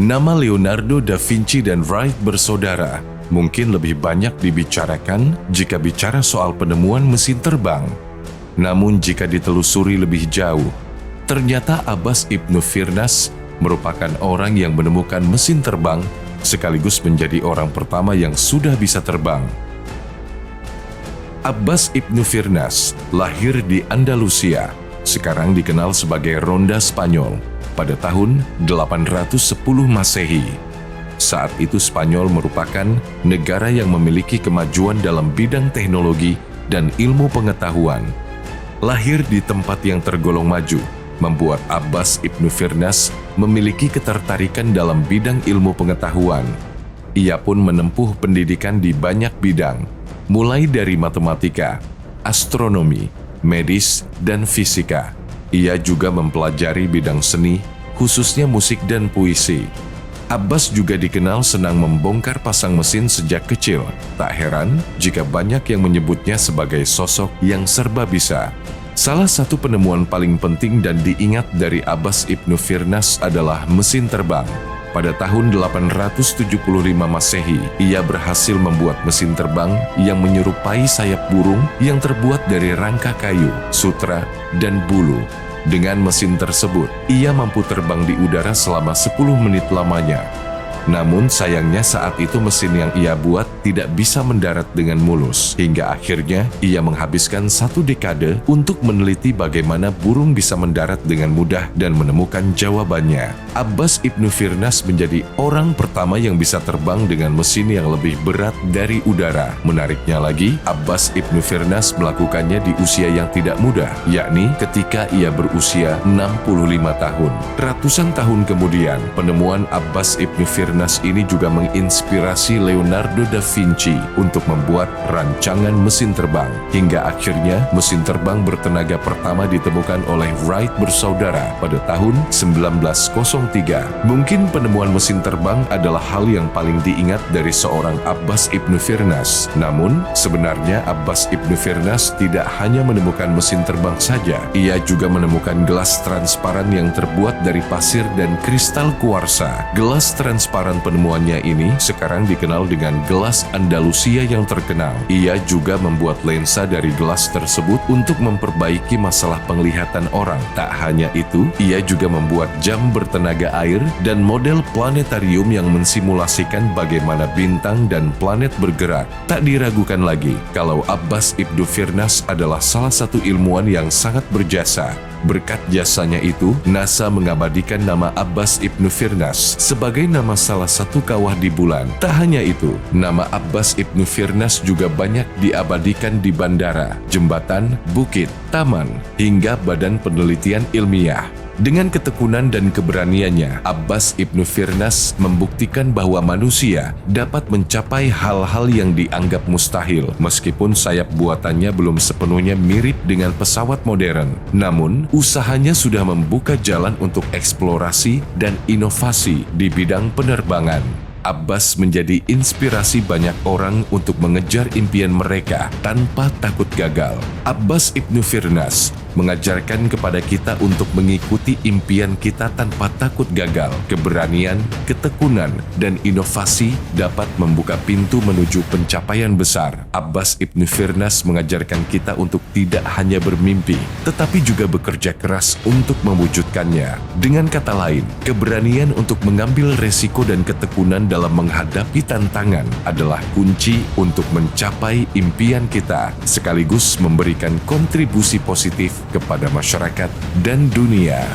Nama Leonardo da Vinci dan Wright bersaudara mungkin lebih banyak dibicarakan jika bicara soal penemuan mesin terbang. Namun jika ditelusuri lebih jauh, ternyata Abbas Ibnu Firnas merupakan orang yang menemukan mesin terbang sekaligus menjadi orang pertama yang sudah bisa terbang. Abbas Ibnu Firnas lahir di Andalusia, sekarang dikenal sebagai Ronda Spanyol, pada tahun 810 Masehi. Saat itu Spanyol merupakan negara yang memiliki kemajuan dalam bidang teknologi dan ilmu pengetahuan. Lahir di tempat yang tergolong maju, membuat Abbas Ibnu Firnas memiliki ketertarikan dalam bidang ilmu pengetahuan. Ia pun menempuh pendidikan di banyak bidang, mulai dari matematika, astronomi, medis, dan fisika. Ia juga mempelajari bidang seni, khususnya musik dan puisi. Abbas juga dikenal senang membongkar pasang mesin sejak kecil. Tak heran jika banyak yang menyebutnya sebagai sosok yang serba bisa. Salah satu penemuan paling penting dan diingat dari Abbas Ibnu Firnas adalah mesin terbang. Pada tahun 875 Masehi, ia berhasil membuat mesin terbang yang menyerupai sayap burung yang terbuat dari rangka kayu, sutra, dan bulu. Dengan mesin tersebut, ia mampu terbang di udara selama 10 menit lamanya. Namun sayangnya saat itu mesin yang ia buat tidak bisa mendarat dengan mulus. Hingga akhirnya ia menghabiskan 1 dekade untuk meneliti bagaimana burung bisa mendarat dengan mudah dan menemukan jawabannya. Abbas Ibnu Firnas menjadi orang pertama yang bisa terbang dengan mesin yang lebih berat dari udara. Menariknya lagi, Abbas Ibnu Firnas melakukannya di usia yang tidak muda, yakni ketika ia berusia 65 tahun. Ratusan tahun kemudian, penemuan Abbas Ibnu Firnas ini juga menginspirasi Leonardo da Vinci untuk membuat rancangan mesin terbang. Hingga akhirnya mesin terbang bertenaga pertama ditemukan oleh Wright bersaudara pada tahun 1903. Mungkin penemuan mesin terbang adalah hal yang paling diingat dari seorang Abbas Ibnu Firnas. Namun, sebenarnya Abbas Ibnu Firnas tidak hanya menemukan mesin terbang saja. Ia juga menemukan gelas transparan yang terbuat dari pasir dan kristal kuarsa. Gelas transparan penemuannya ini sekarang dikenal dengan gelas Andalusia yang terkenal. Ia juga membuat lensa dari gelas tersebut untuk memperbaiki masalah penglihatan orang. Tak hanya itu, ia juga membuat jam bertenaga air dan model planetarium yang mensimulasikan bagaimana bintang dan planet bergerak. Tak diragukan lagi kalau Abbas Ibnu Firnas adalah salah satu ilmuwan yang sangat berjasa. Berkat jasanya itu, NASA mengabadikan nama Abbas Ibnu Firnas sebagai nama salah satu kawah di bulan. Tak hanya itu, nama Abbas Ibnu Firnas juga banyak diabadikan di bandara, jembatan, bukit, taman, hingga badan penelitian ilmiah. Dengan ketekunan dan keberaniannya, Abbas Ibnu Firnas membuktikan bahwa manusia dapat mencapai hal-hal yang dianggap mustahil, meskipun sayap buatannya belum sepenuhnya mirip dengan pesawat modern. Namun, usahanya sudah membuka jalan untuk eksplorasi dan inovasi di bidang penerbangan. Abbas menjadi inspirasi banyak orang untuk mengejar impian mereka tanpa takut gagal. Abbas Ibnu Firnas mengajarkan kepada kita untuk mengikuti impian kita tanpa takut gagal. Keberanian, ketekunan, dan inovasi dapat membuka pintu menuju pencapaian besar. Abbas Ibnu Firnas mengajarkan kita untuk tidak hanya bermimpi, tetapi juga bekerja keras untuk mewujudkannya. Dengan kata lain, keberanian untuk mengambil resiko dan ketekunan dalam menghadapi tantangan adalah kunci untuk mencapai impian kita, sekaligus memberikan kontribusi positif kepada masyarakat dan dunia.